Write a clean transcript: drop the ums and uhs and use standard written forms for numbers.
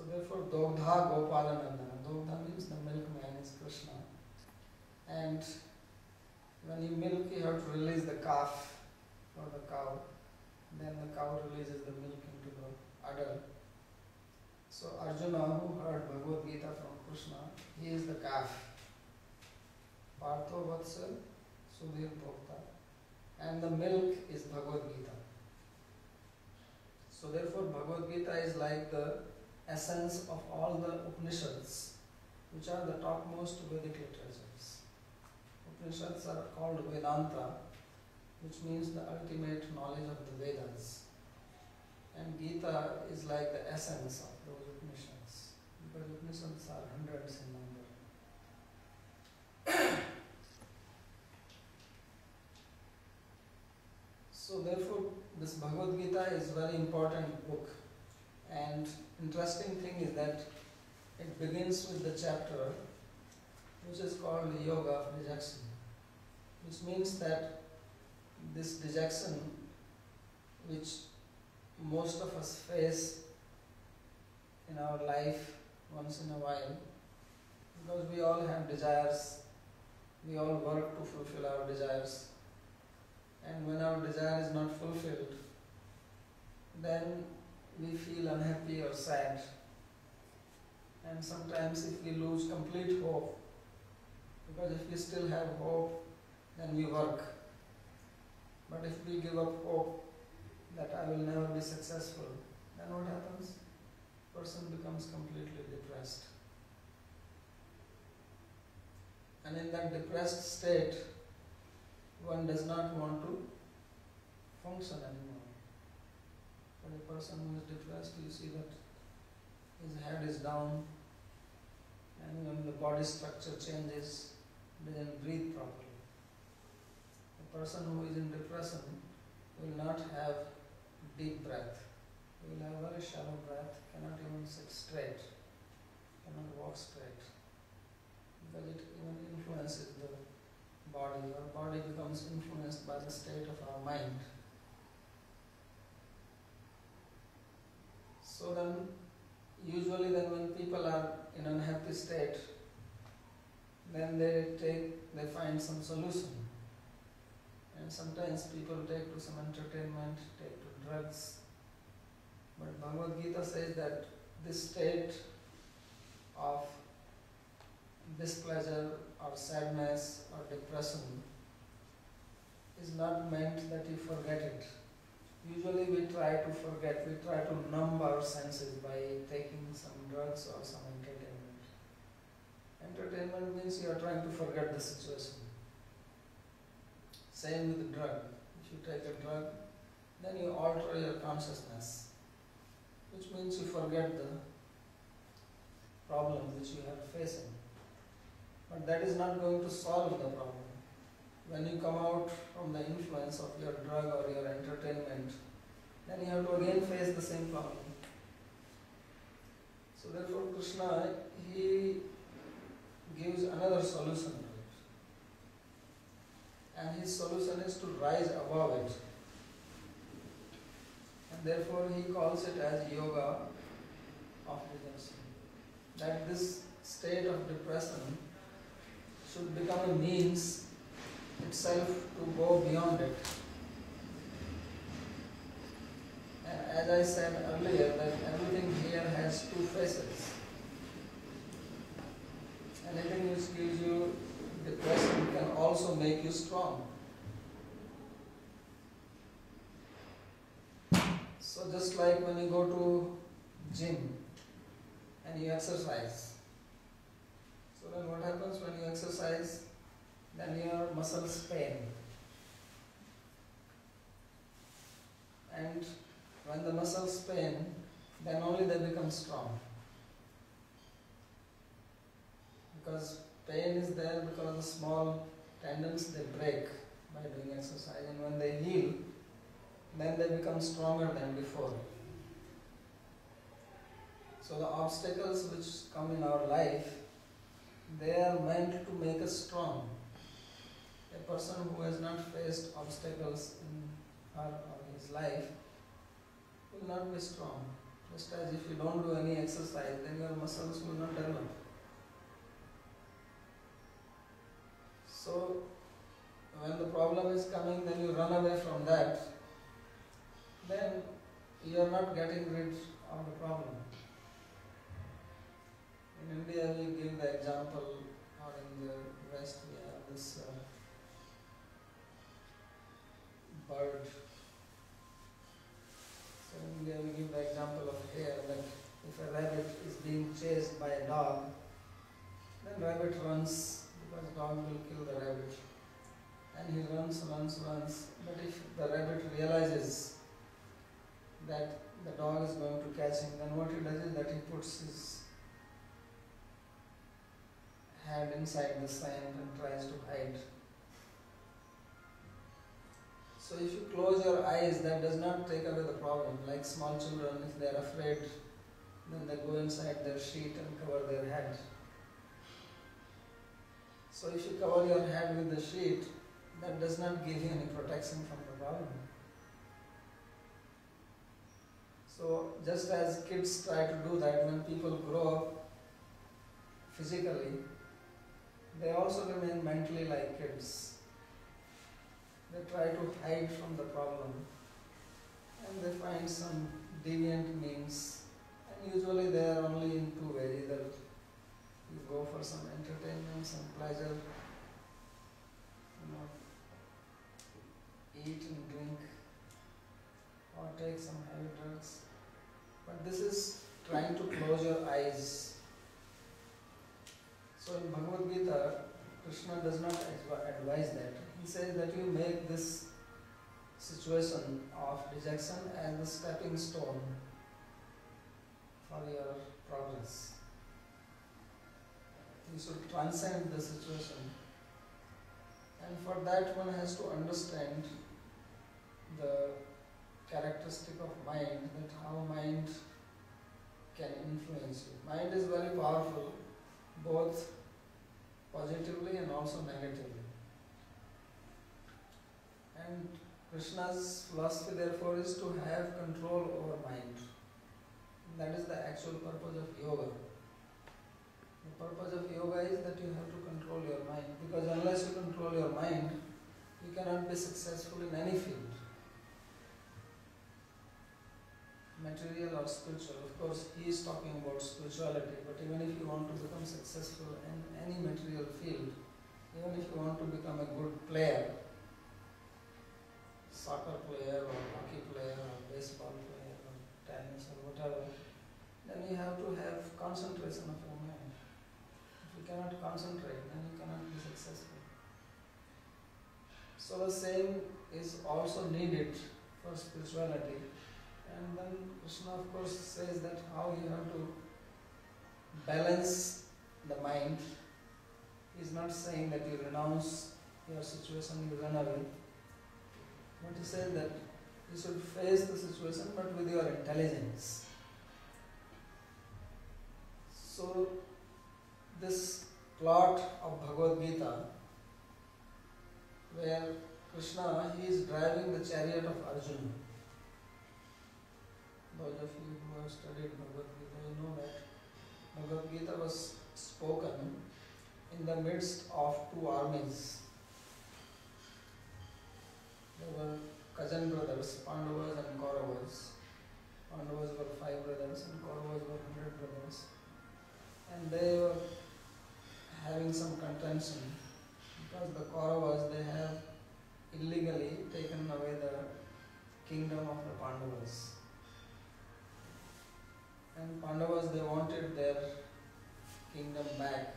So therefore, Dogdha Gopalanandana. Dogdha means the milkman is Krishna. And when you milk, you have to release the calf or the cow. Then the cow releases the milk into the udder. So Arjuna, who heard Bhagavad-gita from Krishna, he is the calf. Partho Vatsal Sudhir Bhokta. And the milk is Bhagavad-gita. So therefore Bhagavad-gita is like the essence of all the Upanishads, which are the topmost Vedic literatures. Upanishads are called Vedanta, which means the ultimate knowledge of the Vedas. And Gita is like the essence of those Upanishads, because Upanishads are hundreds in number. So therefore, this Bhagavad-gita is a very important book. And interesting thing is that it begins with the chapter which is called the Yoga of Dejection, which means that this dejection which most of us face in our life once in a while, because we all have desires, we all work to fulfill our desires, and when our desire is not fulfilled, then we feel unhappy or sad. And sometimes if we lose complete hope, because if we still have hope, then we work. But if we give up hope that I will never be successful, then what happens? Person becomes completely depressed. And in that depressed state, one does not want to function anymore. But a person who is depressed, you see that his head is down, and when the body structure changes, doesn't breathe properly. A person who is in depression will not have deep breath. He will have very shallow breath, cannot even sit straight, cannot walk straight, because it even influences the body. Our body becomes influenced by the state of our mind. So then, usually then when people are in an unhappy state, then they find some solution. And sometimes people take to some entertainment, take to drugs. But Bhagavad-gita says that this state of displeasure or sadness or depression is not meant that you forget it. Usually we try to forget, we try to numb our senses by taking some drugs or some entertainment. Entertainment means you are trying to forget the situation. Same with the drug. If you take a drug, then you alter your consciousness, which means you forget the problem which you are facing. But that is not going to solve the problem. When you come out from the influence of your drug or your entertainment, then you have to again face the same problem. So therefore Krishna, he gives another solution to it. And his solution is to rise above it. And therefore he calls it as Yoga of Dejection. That this state of depression should become a means itself to go beyond it. And as I said earlier, that everything here has two faces. Anything which gives you depression can also make you strong. So just like when you go to gym and you exercise, so then what happens when you exercise? Then your muscles pain. And when the muscles pain, then only they become strong. Because pain is there because the small tendons they break by doing exercise, and when they heal, then they become stronger than before. So the obstacles which come in our life, they are meant to make us strong. A person who has not faced obstacles in her or his life will not be strong. Just as if you don't do any exercise, then your muscles will not develop. So, when the problem is coming, then you run away from that, then you are not getting rid of the problem. In India, we give the example, or in the West, we have this bird. So in India, we give the example of hare, that if a rabbit is being chased by a dog, then rabbit runs because dog will kill the rabbit. And he runs. But if the rabbit realizes that the dog is going to catch him, then what he does is that he puts his head inside the sand and tries to hide. So if you close your eyes, that does not take away the problem. Like small children, if they are afraid, then they go inside their sheet and cover their head. So if you cover your head with the sheet, that does not give you any protection from the problem. So just as kids try to do that, when people grow up physically, they also remain mentally like kids. They try to hide from the problem and they find some deviant means, and usually they are only in two ways. Either you go for some entertainment, some pleasure, eat and drink, or take some heavy drugs. But this is trying to close your eyes. So in Bhagavad-gita, Krishna does not advise that. He says that you make this situation of dejection as a stepping stone for your progress. You should transcend the situation. And for that one has to understand the characteristic of mind, that how mind can influence you. Mind is very powerful, both positively and also negatively. And Krishna's philosophy therefore is to have control over mind. That is the actual purpose of yoga. The purpose of yoga is that you have to control your mind, because unless you control your mind, you cannot be successful in any field, material or spiritual. Of course, he is talking about spirituality, but even if you want to become successful in any material field, even if you want to become a good player, soccer player or hockey player or baseball player or tennis or whatever, then you have to have concentration of your mind. If you cannot concentrate, then you cannot be successful. So the same is also needed for spirituality. And then Krishna of course says that how you have to balance the mind. He is not saying that you renounce your situation, you run away. But he says that you should face the situation but with your intelligence. So this plot of Bhagavad-gita, where Krishna, he is driving the chariot of Arjuna. Those of you who have studied Bhagavad-gita, you know that Bhagavad-gita was spoken in the midst of two armies. There were cousin brothers, Pandavas and Kauravas. Pandavas were 5 brothers and Kauravas were 100 brothers. And they were having some contention because the Kauravas, they have illegally taken away the kingdom of the Pandavas. And Pandavas, they wanted their kingdom back.